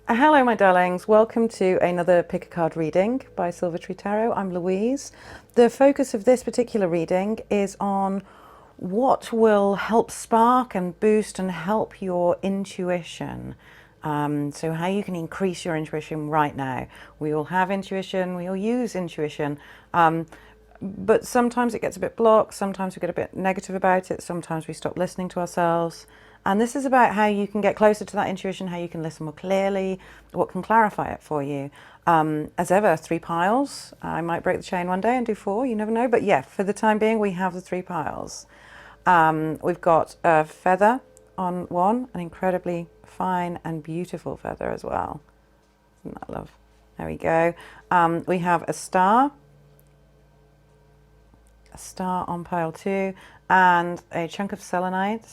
Hello, my darlings. Welcome to another Pick a Card reading by Silvertree Tarot. I'm Louise. The focus of this particular reading is on what will help spark and boost and help your intuition. So how you can increase your intuition right now. We all have intuition, we all use intuition, but sometimes it gets a bit blocked, sometimes we get a bit negative about it, sometimes we stop listening to ourselves. And this is about how you can get closer to that intuition, how you can listen more clearly, what can clarify it for you. As ever, 3 piles. I might break the chain one day and do 4, you never know. But yeah, for the time being, we have the 3 piles. We've got a feather on one, an incredibly fine and beautiful feather as well. Isn't that love? There we go. We have a star on pile 2, and a chunk of selenite,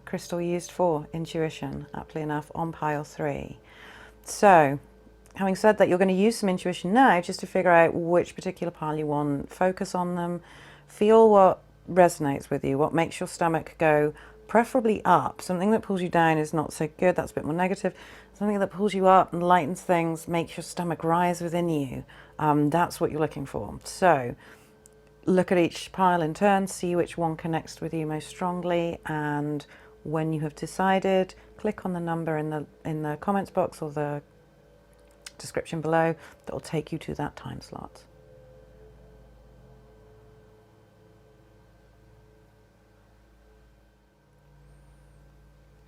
crystal used for intuition, aptly enough, on pile 3. So, having said that, you're going to use some intuition now just to figure out which particular pile you want. Focus on them, feel what resonates with you, what makes your stomach go preferably up. Something that pulls you down is not so good, that's a bit more negative. Something that pulls you up and lightens things, makes your stomach rise within you. That's what you're looking for. So, look at each pile in turn, see which one connects with you most strongly, and when you have decided, click on the number in the comments box or the description below that will take you to that time slot.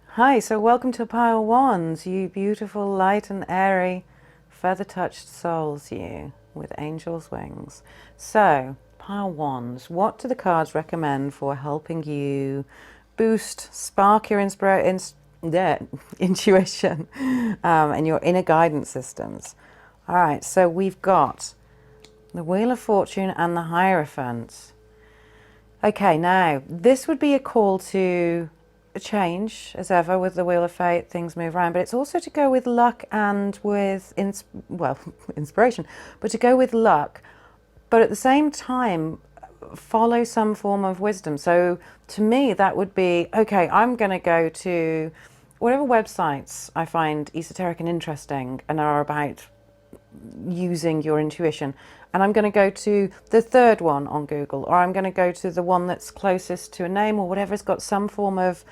Hi, so welcome to pile 1s, you beautiful, light and airy, feather-touched souls, you, with angels' wings. So, pile 1s, what do the cards recommend for helping you boost, spark your intuition and your inner guidance systems? All right, so we've got the Wheel of Fortune and the Hierophant. Okay, now this would be a call to a change, as ever with the Wheel of Fate. Things move around, but it's also to go with luck and with inspiration, but to go with luck, but at the same time follow some form of wisdom. So to me, that would be, okay, I'm going to go to whatever websites I find esoteric and interesting and are about using your intuition. And I'm going to go to the 3rd one on Google, or I'm going to go to the one that's closest to a name or whatever. It's got some form of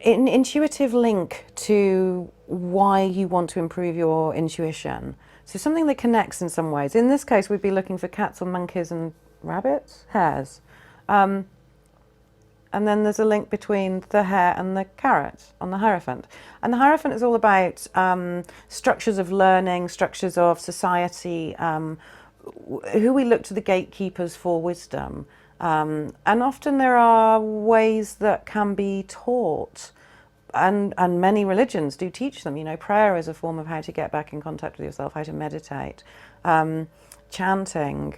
intuitive link to why you want to improve your intuition. So something that connects in some ways. In this case, we'd be looking for cats or monkeys and rabbits, hares. And then there's a link between the hare and the carrot on the Hierophant. And the Hierophant is all about structures of learning, structures of society, who we look to the gatekeepers for wisdom. And often there are ways that can be taught, and many religions do teach them. You know, prayer is a form of how to get back in contact with yourself, how to meditate, chanting,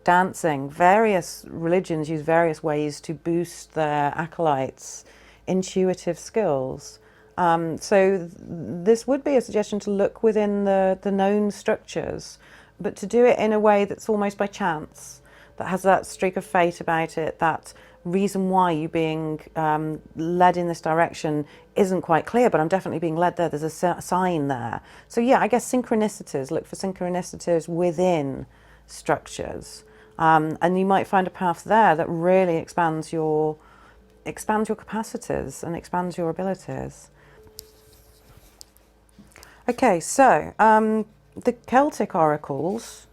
dancing. Various religions use various ways to boost their acolytes' intuitive skills. So this would be a suggestion to look within the known structures, but to do it in a way that's almost by chance, that has that streak of fate about it, that reason why you're being led in this direction isn't quite clear, but I'm definitely being led there. There's a sign there. So yeah, I guess synchronicities, look for synchronicities within structures. And you might find a path there that really expands your capacities and expands your abilities. Okay, so the Celtic oracles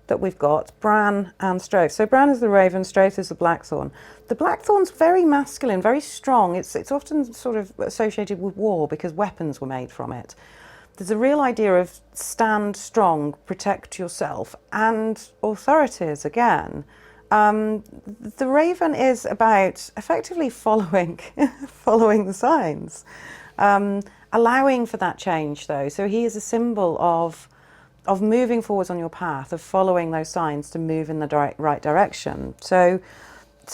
that we've got, Bran and Strophe. So Bran is the raven, Strophe is the blackthorn. The blackthorn's very masculine, very strong. It's often sort of associated with war because weapons were made from it. There's a real idea of stand strong, protect yourself, and authorities again. The raven is about effectively following the signs, allowing for that change though. So he is a symbol of moving forwards on your path, of following those signs to move in the right direction. So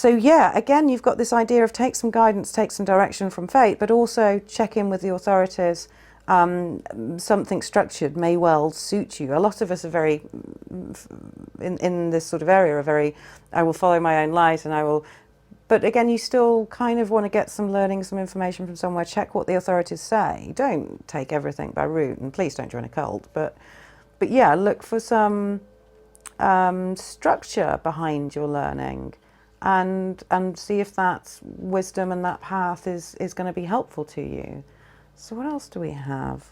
yeah, again, you've got this idea of take some guidance, take some direction from fate, but also check in with the authorities. Something structured may well suit you. A lot of us are very, in this sort of area, are very, I will follow my own light and I will But again, you still kind of want to get some learning, some information from somewhere, check what the authorities say. Don't take everything by rote, and please don't join a cult. But yeah, look for some structure behind your learning, and see if that wisdom and that path is going to be helpful to you. So what else do we have?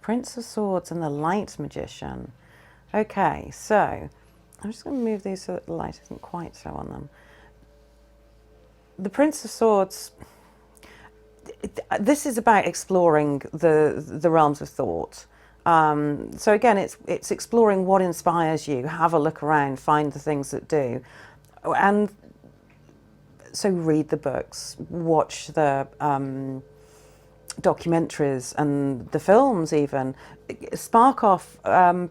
Prince of Swords and the Light Magician. Okay, so I'm just going to move these so that the light isn't quite so on them. The Prince of Swords, this is about exploring the realms of thought. So again, it's exploring what inspires you. Have a look around, find the things that do. And so read the books, watch the documentaries and the films even. Spark off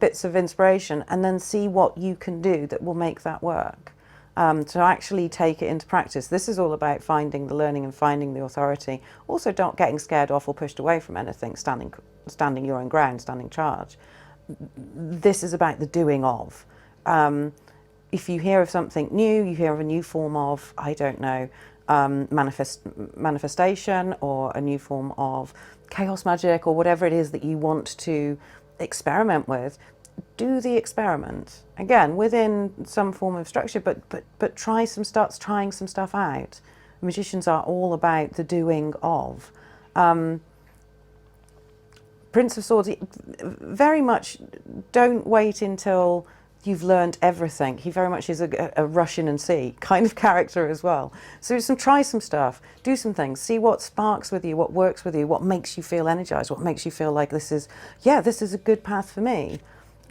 bits of inspiration and then see what you can do that will make that work. To actually take it into practice. This is all about finding the learning and finding the authority. Also, not getting scared off or pushed away from anything, standing your own ground, standing charge. This is about the doing of. If you hear of something new, you hear of a new form of, I don't know, manifestation, or a new form of chaos magic, or whatever it is that you want to experiment with, do the experiment. Again, within some form of structure, but trying some stuff out. Magicians are all about the doing of. Prince of Swords, very much don't wait until you've learned everything. He very much is a rush in and see kind of character as well. So try some stuff, do some things, see what sparks with you, what works with you, what makes you feel energized, what makes you feel like this is a good path for me.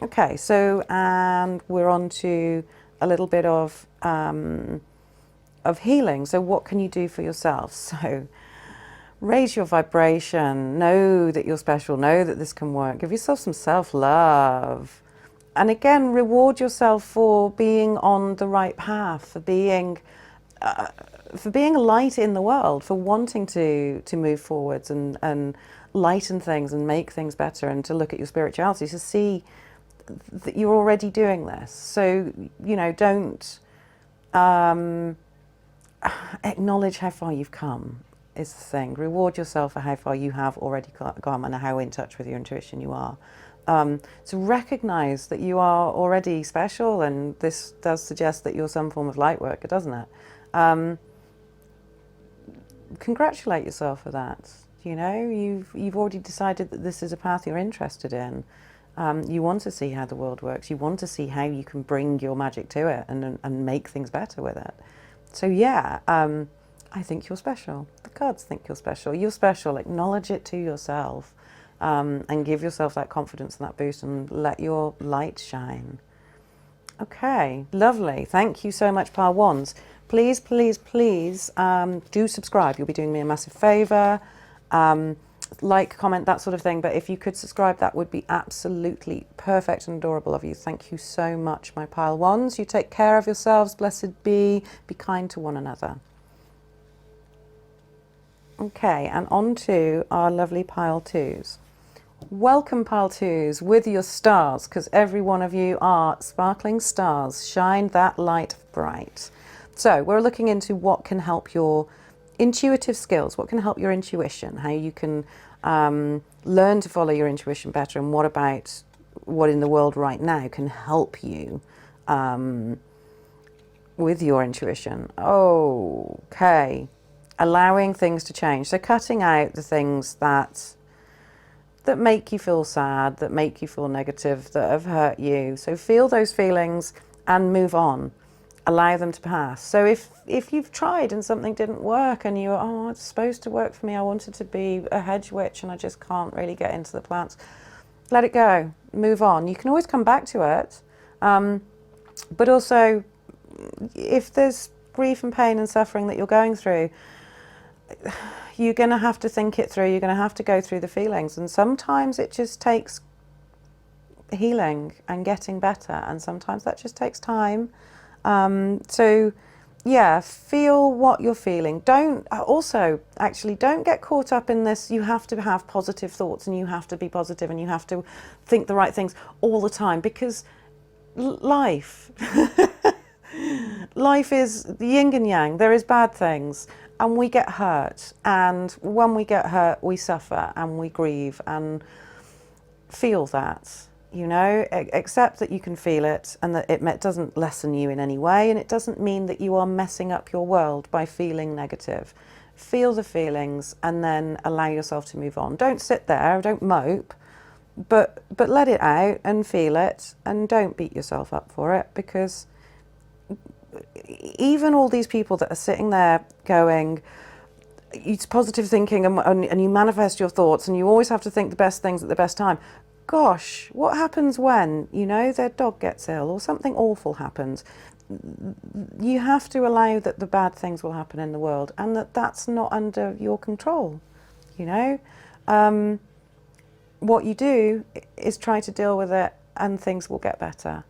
Okay, so, and we're on to a little bit of healing. So what can you do for yourself? So raise your vibration, know that you're special, know that this can work, give yourself some self-love. And again, reward yourself for being on the right path, for being a light in the world, for wanting to move forwards and lighten things and make things better, and to look at your spirituality, to see that you're already doing this. So, don't acknowledge how far you've come is the thing. Reward yourself for how far you have already come and how in touch with your intuition you are. So recognize that you are already special, and this does suggest that you're some form of light worker, doesn't it? Congratulate yourself for that. You've already decided that this is a path you're interested in. You want to see how the world works. You want to see how you can bring your magic to it and make things better with it. So yeah, I think you're special. The cards think you're special. You're special. Acknowledge it to yourself, and give yourself that confidence and that boost, and let your light shine. Okay, lovely. Thank you so much, Pile Wands. Please, please, please do subscribe. You'll be doing me a massive favour. Like, comment, that sort of thing. But if you could subscribe, that would be absolutely perfect and adorable of you. Thank you so much, my Pile Wands. You take care of yourselves. Blessed be. Be kind to one another. Okay, and on to our lovely Pile Twos. Welcome, Pile Twos, with your stars, because every one of you are sparkling stars. Shine that light bright. So we're looking into what can help your intuitive skills, what can help your intuition, how you can learn to follow your intuition better, and what about what in the world right now can help you with your intuition. Okay, allowing things to change. So cutting out the things that make you feel sad, that make you feel negative, that have hurt you. So feel those feelings and move on. Allow them to pass. So if you've tried and something didn't work, and you're, it's supposed to work for me, I wanted to be a hedge witch and I just can't really get into the plants, let it go, move on. You can always come back to it. But also, if there's grief and pain and suffering that you're going through, you're going to have to think it through. You're going to have to go through the feelings. And sometimes it just takes healing and getting better. And sometimes that just takes time. So yeah, feel what you're feeling. Don't get caught up in this. You have to have positive thoughts, and you have to be positive, and you have to think the right things all the time, because life, life is the yin and yang. There is bad things, and we get hurt. And when we get hurt, we suffer and we grieve and feel that. You know, accept that you can feel it, and that it doesn't lessen you in any way, and it doesn't mean that you are messing up your world by feeling negative. Feel the feelings and then allow yourself to move on. Don't sit there, don't mope, but let it out and feel it, and don't beat yourself up for it, because even all these people that are sitting there going, it's positive thinking, and you manifest your thoughts, and you always have to think the best things at the best time. Gosh, what happens when, you know, their dog gets ill or something awful happens? You have to allow that the bad things will happen in the world, and that's not under your control, you know. What you do is try to deal with it, and things will get better.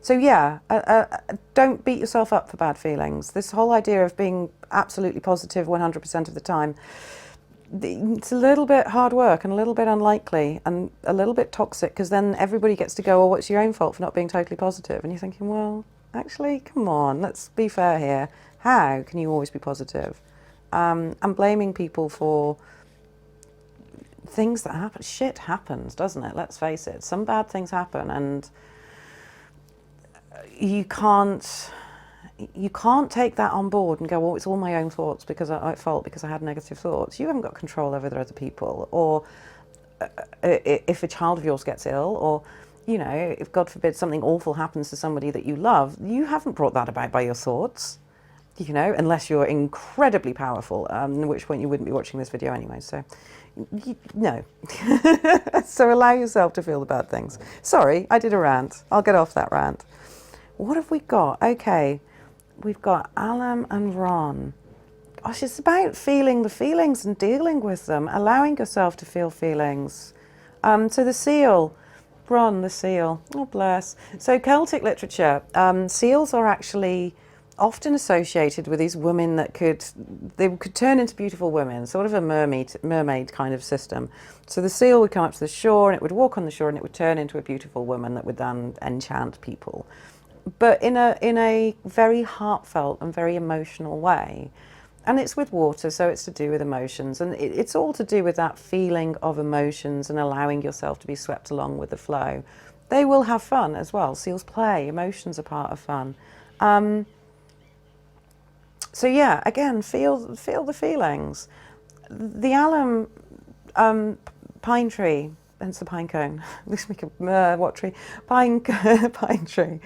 So yeah, don't beat yourself up for bad feelings. This whole idea of being absolutely positive 100% of the time, it's a little bit hard work and a little bit unlikely and a little bit toxic, because then everybody gets to go, oh, what's your own fault for not being totally positive? And you're thinking, well, actually, come on, let's be fair here. How can you always be positive? And blaming people for things that happen. Shit happens, doesn't it? Let's face it. Some bad things happen, and you can't take that on board and go, well, it's all my own thoughts because I had negative thoughts. You haven't got control over the other people. Or if a child of yours gets ill, or, you know, if God forbid something awful happens to somebody that you love, you haven't brought that about by your thoughts, you know, unless you're incredibly powerful, at which point you wouldn't be watching this video anyway. So, no. So allow yourself to feel the bad things. Sorry, I did a rant. I'll get off that rant. What have we got? Okay. We've got Alam and Ron. Gosh, it's about feeling the feelings and dealing with them, allowing yourself to feel feelings. So the seal, Ron the seal, oh bless. So Celtic literature, seals are actually often associated with these women that could turn into beautiful women, sort of a mermaid kind of system. So the seal would come up to the shore, and it would walk on the shore, and it would turn into a beautiful woman that would then enchant people, but in a very heartfelt and very emotional way. And it's with water, so it's to do with emotions, and it's all to do with that feeling of emotions and allowing yourself to be swept along with the flow. They will have fun as well. Seals play. Emotions are part of fun. So yeah, again, feel the feelings. The alum pine tree, hence the pine cone. Looks like a what tree? Pine tree.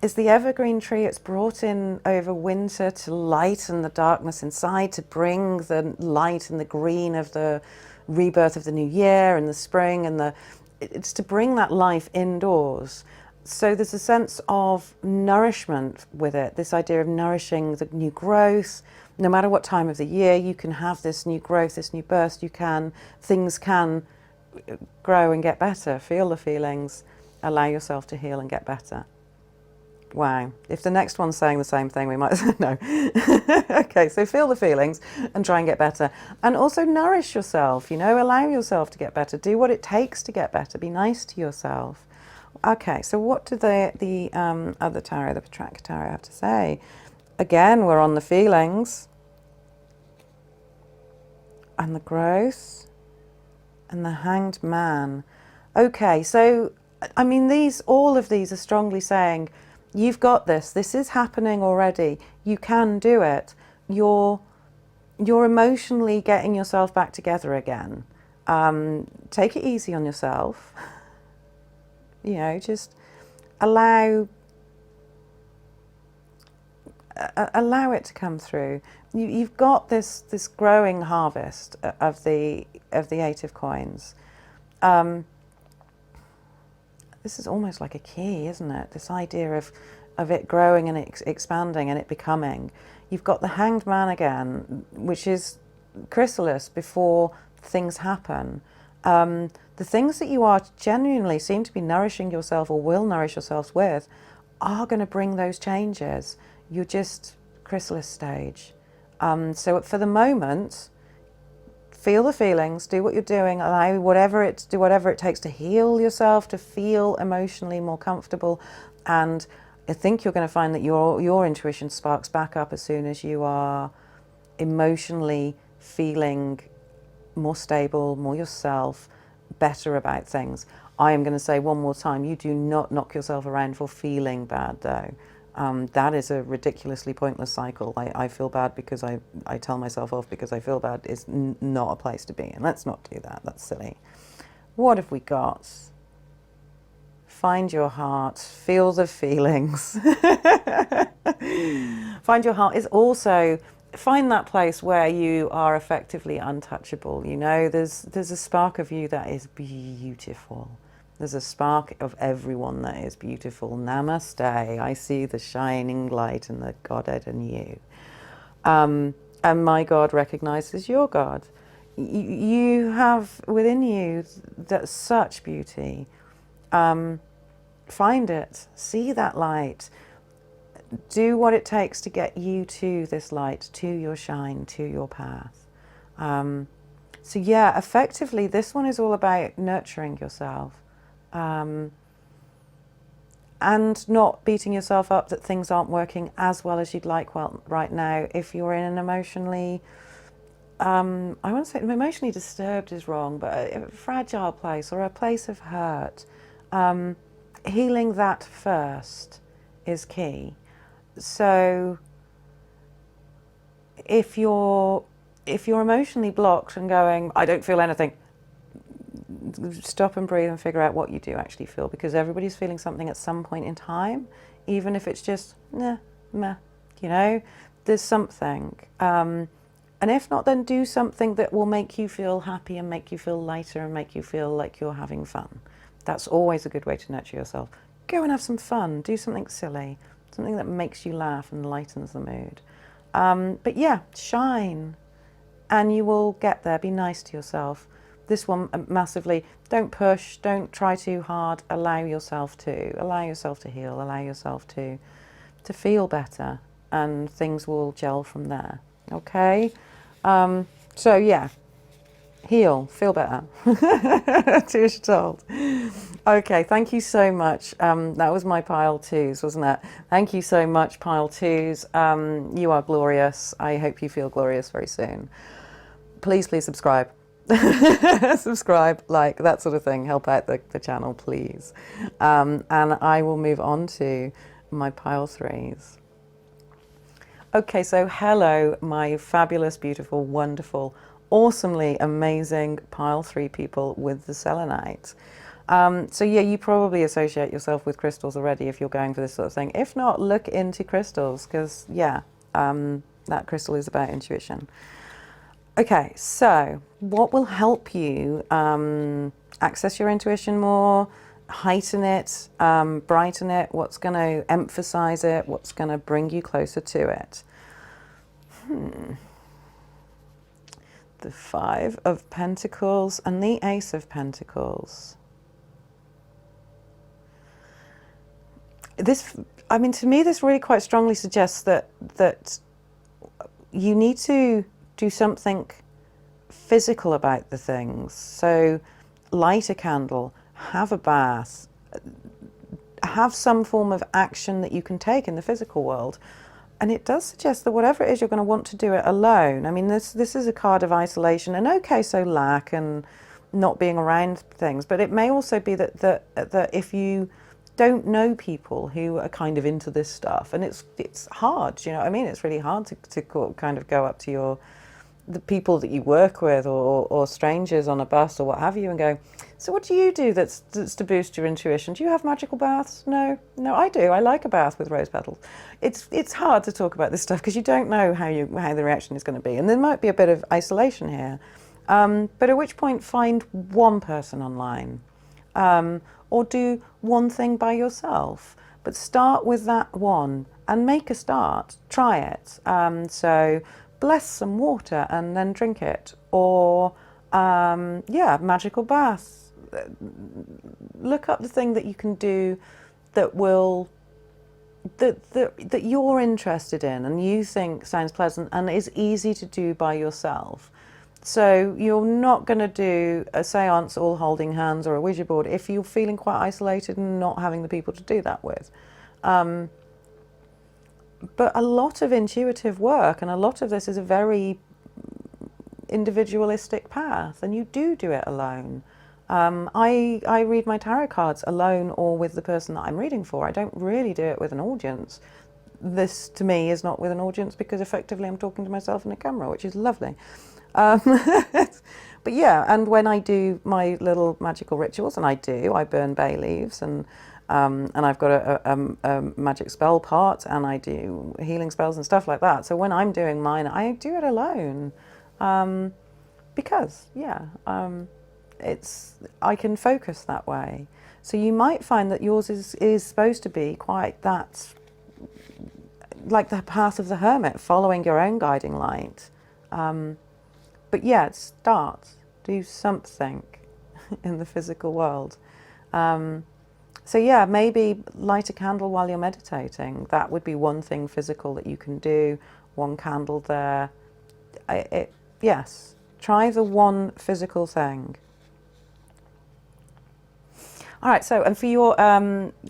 Is the evergreen tree. It's brought in over winter to lighten the darkness inside, to bring the light and the green of the rebirth of the new year and the spring, and it's to bring that life indoors. So there's a sense of nourishment with it, this idea of nourishing the new growth. No matter what time of the year, you can have this new growth, this new burst. Things can grow and get better. Feel the feelings, allow yourself to heal and get better. Wow. If the next one's saying the same thing, we might say no. Okay, so feel the feelings and try and get better. And also nourish yourself, you know, allow yourself to get better. Do what it takes to get better. Be nice to yourself. Okay, so what do the other tarot, the Petrarch tarot, have to say? Again, we're on the feelings and the growth and the Hanged Man. Okay, so, I mean, all of these are strongly saying, you've got this. This is happening already. You can do it. You're emotionally getting yourself back together again. Take it easy on yourself. You know, just allow it to come through. You've got this growing harvest of the Eight of Coins. This is almost like a key, isn't it? This idea of it growing and expanding and it becoming. You've got the Hanged Man again, which is chrysalis before things happen. The things that you are genuinely seem to be nourishing yourself or will nourish yourselves with are going to bring those changes. You're just chrysalis stage. So for the moment, feel the feelings, do what you're doing, do whatever it takes to heal yourself, to feel emotionally more comfortable, and I think you're going to find that your intuition sparks back up as soon as you are emotionally feeling more stable, more yourself, better about things. I am going to say one more time, you do not knock yourself around for feeling bad though. That is a ridiculously pointless cycle. I feel bad because I tell myself off because I feel bad is not a place to be in. Let's not do that. That's silly. What have we got? Find your heart, feel the feelings. Find your heart is also, find that place where you are effectively untouchable. You know, there's a spark of you that is beautiful. There's a spark of everyone that is beautiful. Namaste. I see the shining light and the Godhead in you. And my God recognizes your God. You have within you that such beauty. Find it. See that light. Do what it takes to get you to this light, to your shine, to your path. So yeah, effectively, this one is all about nurturing yourself. And not beating yourself up that things aren't working as well as you'd like right now. If you're in an emotionally, I won't say emotionally disturbed is wrong, but a fragile place or a place of hurt, healing that first is key. So if you're emotionally blocked and going, I don't feel anything, stop and breathe and figure out what you do actually feel, because everybody's feeling something at some point in time, even if it's just nah, meh, you know, there's something. And if not, then do something that will make you feel happy and make you feel lighter and make you feel like you're having fun. That's always a good way to nurture yourself. Go and have some fun, do something silly, something that makes you laugh and lightens the mood. But yeah, shine and you will get there. Be nice to yourself. This one massively, don't push, don't try too hard, allow yourself to heal, allow yourself to feel better, and things will gel from there, okay? So yeah, heal, feel better, do as you're told. Okay, thank you so much. That was my pile twos, wasn't it? Thank you so much, pile twos. You are glorious. I hope you feel glorious very soon. Please subscribe. Subscribe, like, that sort of thing. Help out the channel, please. And I will move on to my pile threes. Okay, so hello, my fabulous, beautiful, wonderful, awesomely amazing pile three people with the selenite. So yeah, you probably associate yourself with crystals already if you're going for this sort of thing. If not, look into crystals, because yeah, that crystal is about intuition. Okay, so what will help you access your intuition more, heighten it, brighten it, what's going to emphasize it, what's going to bring you closer to it? The Five of Pentacles and the Ace of Pentacles. This, I mean, to me, this really quite strongly suggests that you need to do something physical about the things. So light a candle, have a bath, have some form of action that you can take in the physical world. And it does suggest that whatever it is, you're going to want to do it alone. I mean, this is a card of isolation, and okay, so lack and not being around things. But it may also be that if you don't know people who are kind of into this stuff, and it's hard, you know what I mean? It's really hard to kind of go up to the people that you work with or strangers on a bus or what have you and go, so what do you do that's to boost your intuition? Do you have magical baths? No, I do. I like a bath with rose petals. It's hard to talk about this stuff because you don't know how the reaction is going to be, and there might be a bit of isolation here. But at which point, find one person online, or do one thing by yourself. But start with that one and make a start. Try it. So bless some water and then drink it, or yeah, magical bath. Look up the thing that you can do that will that you're interested in and you think sounds pleasant and is easy to do by yourself. So you're not going to do a seance all holding hands or a Ouija board if you're feeling quite isolated and not having the people to do that with. But a lot of intuitive work, and a lot of this is a very individualistic path, and you do it alone. I read my tarot cards alone or with the person that I'm reading for. I don't really do it with an audience. This, to me, is not with an audience because effectively I'm talking to myself in a camera, which is lovely. But yeah, and when I do my little magical rituals, and I burn bay leaves, and I've got a magic spell pot, and I do healing spells and stuff like that. So when I'm doing mine, I do it alone, because I can focus that way. So you might find that yours is supposed to be quite that, like the path of the hermit, following your own guiding light. But yeah, start, do something in the physical world. So yeah, maybe light a candle while you're meditating. That would be one thing physical that you can do. One candle there. Yes, try the one physical thing. All right, so, and for your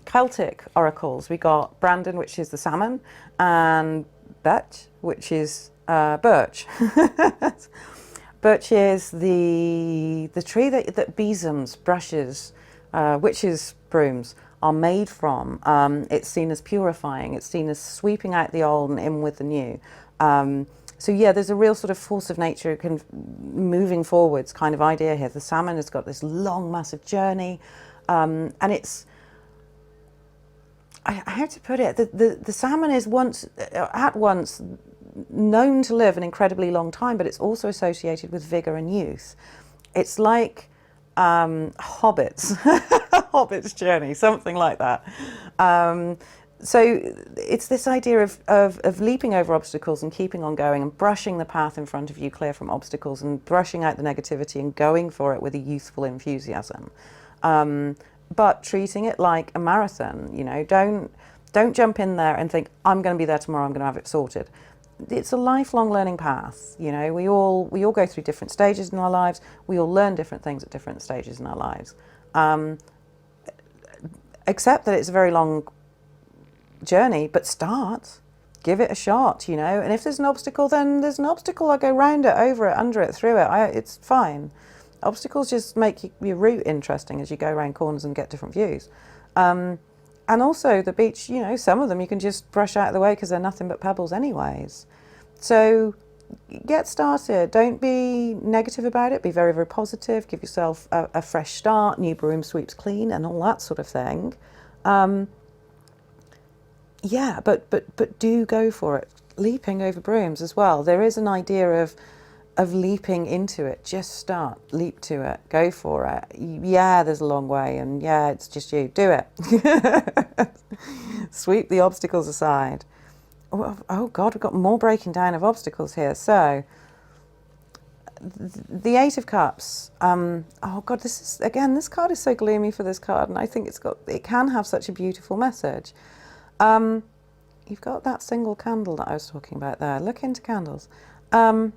Celtic oracles, we got Brandon, which is the salmon, and Bet, which is birch. Birch is the tree that besoms, brushes, witches' brooms are made from. It's seen as purifying. It's seen as sweeping out the old and in with the new. So yeah, there's a real sort of force of nature moving forwards kind of idea here. The salmon has got this long, massive journey, and it's, how to put it, the salmon is at once known to live an incredibly long time, but it's also associated with vigor and youth. It's like hobbits, hobbit's journey, something like that. So it's this idea of leaping over obstacles and keeping on going and brushing the path in front of you clear from obstacles and brushing out the negativity and going for it with a youthful enthusiasm. But treating it like a marathon, you know, don't jump in there and think, I'm going to be there tomorrow, I'm going to have it sorted. It's a lifelong learning path. You know, we all go through different stages in our lives. We all learn different things at different stages in our lives. Except that it's a very long journey, but start, give it a shot, you know. And if there's an obstacle, then there's an obstacle. I go round it, over it, under it, through it. It's fine. Obstacles just make your route interesting as you go around corners and get different views. And also the beach, you know, some of them you can just brush out of the way because they're nothing but pebbles anyways. So get started. Don't be negative about it. Be very, very positive. Give yourself a fresh start. New broom sweeps clean and all that sort of thing. Yeah, but do go for it. Leaping over brooms as well. There is an idea of leaping into it. Just start, leap to it, go for it. Yeah, there's a long way, and yeah, it's just you. Do it. Sweep the obstacles aside. Oh God, we've got more breaking down of obstacles here. So, the Eight of Cups. Oh God, this card is so gloomy for this card, and I think it can have such a beautiful message. You've got that single candle that I was talking about there. Look into candles. Come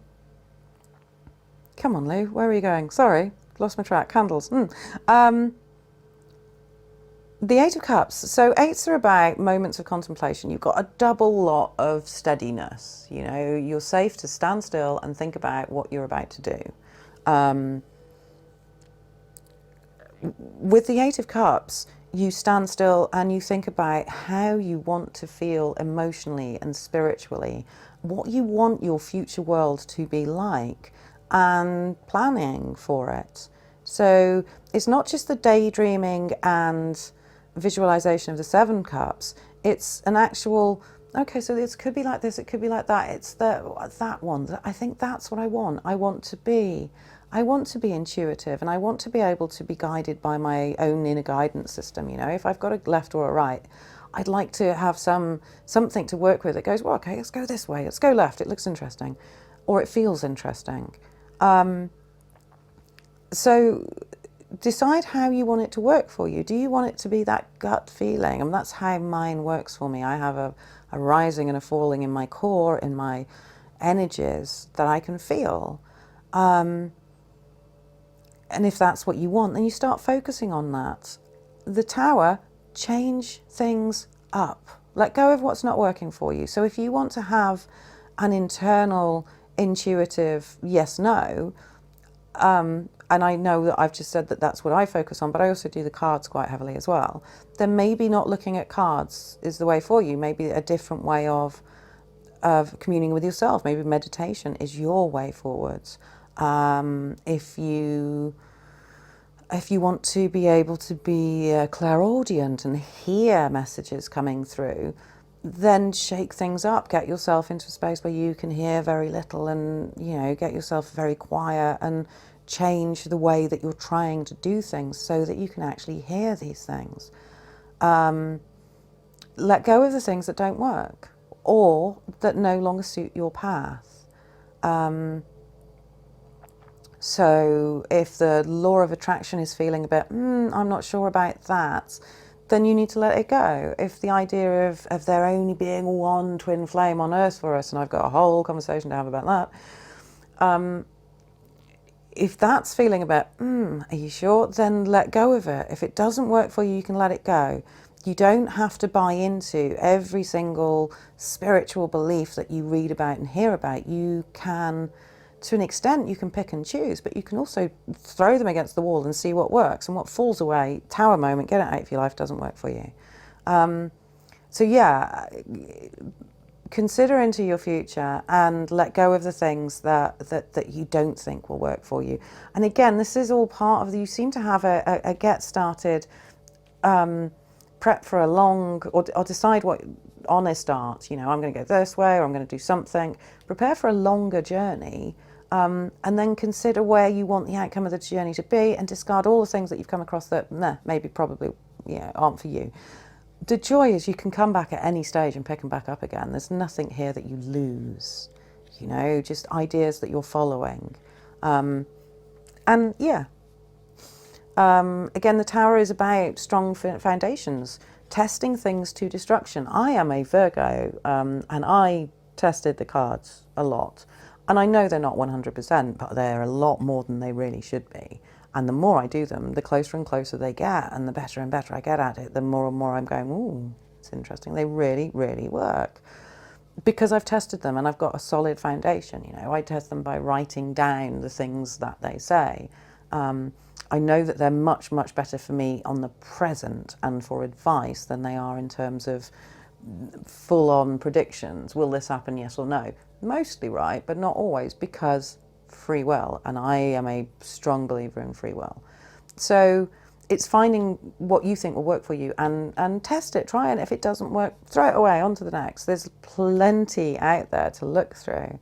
on, Lou, where are you going? Sorry, lost my track. Candles. The Eight of Cups. So eights are about moments of contemplation. You've got a double lot of steadiness. You know, you're safe to stand still and think about what you're about to do. With the Eight of Cups, you stand still and you think about how you want to feel emotionally and spiritually, what you want your future world to be like, and planning for it. So it's not just the daydreaming and visualization of the Seven Cups. It's an actual, okay, so this could be like this, it could be like that. It's that one. I think that's what I want. I want to be intuitive, and I want to be able to be guided by my own inner guidance system. You know, if I've got a left or a right, I'd like to have something to work with that goes, well, okay, let's go this way, let's go left, it looks interesting, or it feels interesting. So decide how you want it to work for you. Do you want it to be that gut feeling? And that's how mine works for me. I have a rising and a falling in my core, in my energies that I can feel. And if that's what you want, then you start focusing on that. The Tower, change things up. Let go of what's not working for you. So if you want to have an internal, intuitive yes, no, and I know that I've just said that that's what I focus on, but I also do the cards quite heavily as well, then maybe not looking at cards is the way for you. Maybe a different way of communing with yourself. Maybe meditation is your way forwards. If you want to be able to be clairaudient and hear messages coming through, then shake things up. Get yourself into a space where you can hear very little, and get yourself very quiet, and change the way that you're trying to do things so that you can actually hear these things. Let go of the things that don't work or that no longer suit your path. So if the law of attraction is feeling a bit, I'm not sure about that, then you need to let it go. If the idea of there only being one twin flame on earth for us, and I've got a whole conversation to have about that, if that's feeling a bit, are you sure? Then let go of it. If it doesn't work for you, you can let it go. You don't have to buy into every single spiritual belief that you read about and hear about. You can, to an extent, you can pick and choose, but you can also throw them against the wall and see what works, and what falls away, tower moment, get it out if your life doesn't work for you. So yeah, consider into your future and let go of the things that you don't think will work for you. And again, this is all part of, you seem to have a get started, prep for a long, or decide what honest art, I'm going to go this way, or I'm going to do something. Prepare for a longer journey, and then consider where you want the outcome of the journey to be, and discard all the things that you've come across that maybe probably aren't for you. The joy is you can come back at any stage and pick them back up again. There's nothing here that you lose, just ideas that you're following. Again, the tower is about strong foundations, testing things to destruction. I am a Virgo, and I tested the cards a lot. And I know they're not 100%, but they're a lot more than they really should be. And the more I do them, the closer and closer they get, and the better and better I get at it, the more and more I'm going, ooh, it's interesting. They really, really work. Because I've tested them and I've got a solid foundation. I test them by writing down the things that they say. I know that they're much, much better for me on the present and for advice than they are in terms of full-on predictions. Will this happen, yes or no? Mostly right, but not always, because free will, and I am a strong believer in free will. So it's finding what you think will work for you and test it, try it. If it doesn't work, throw it away, on to the next. There's plenty out there to look through.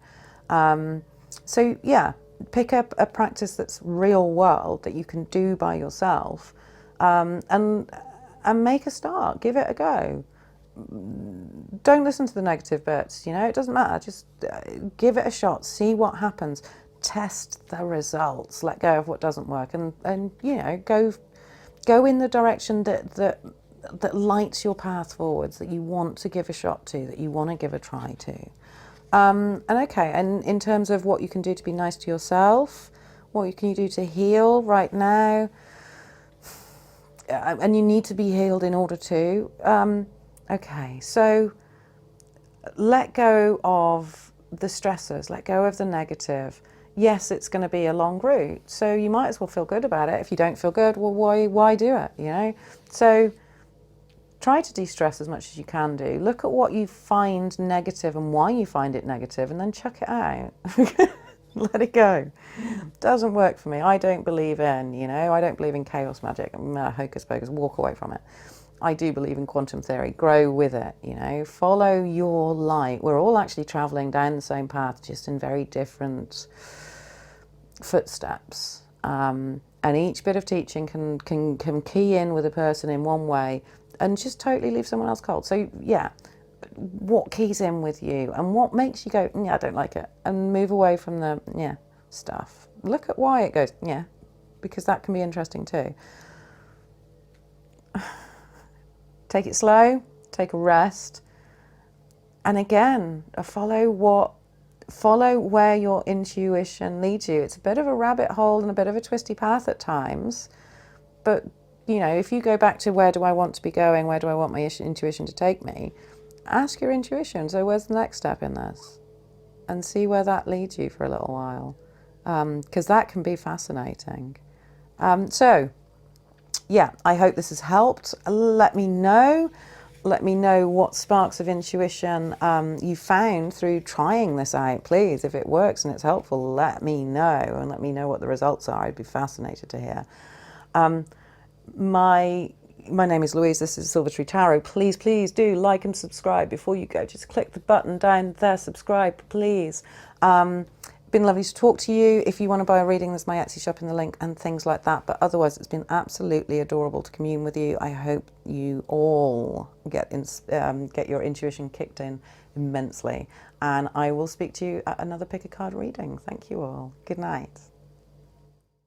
So yeah, pick up a practice that's real world that you can do by yourself, and make a start. Give it a go. Don't listen to the negative bits. It doesn't matter. Just give it a shot. See what happens. Test the results. Let go of what doesn't work, and go in the direction that lights your path forwards, that you want to give a shot to, that you want to give a try to. And in terms of what you can do to be nice to yourself, what can you do to heal right now? And you need to be healed in order to. So let go of the stressors, let go of the negative. Yes, it's going to be a long route, so you might as well feel good about it. If you don't feel good, well, why do it, So try to de-stress as much as you can do. Look at what you find negative and why you find it negative, and then chuck it out. Let it go. Doesn't work for me. I don't believe in, I don't believe in chaos magic. Hocus pocus, walk away from it. I do believe in quantum theory. Grow with it, follow your light. We're all actually traveling down the same path, just in very different footsteps. And each bit of teaching can key in with a person in one way and just totally leave someone else cold. So yeah, what keys in with you and what makes you go, I don't like it, and move away from the stuff. Look at why it goes, because that can be interesting too. Take it slow, take a rest, and again, follow where your intuition leads you. It's a bit of a rabbit hole and a bit of a twisty path at times, but you know, if you go back to where do I want to be going, where do I want my intuition to take me, ask your intuition, so where's the next step in this? And see where that leads you for a little while, because that can be fascinating. So, yeah, I hope this has helped. Let me know. Let me know what sparks of intuition you found through trying this out, please. If it works and it's helpful, let me know, and let me know what the results are. I'd be fascinated to hear. My name is Louise, this is Silver Tree Tarot. Please, please do like and subscribe before you go. Just click the button down there, subscribe, please. Been lovely to talk to you. If you want to buy a reading, there's my Etsy shop in the link and things like that. But otherwise, it's been absolutely adorable to commune with you. I hope you all get your intuition kicked in immensely. And I will speak to you at another pick a card reading. Thank you all. Good night.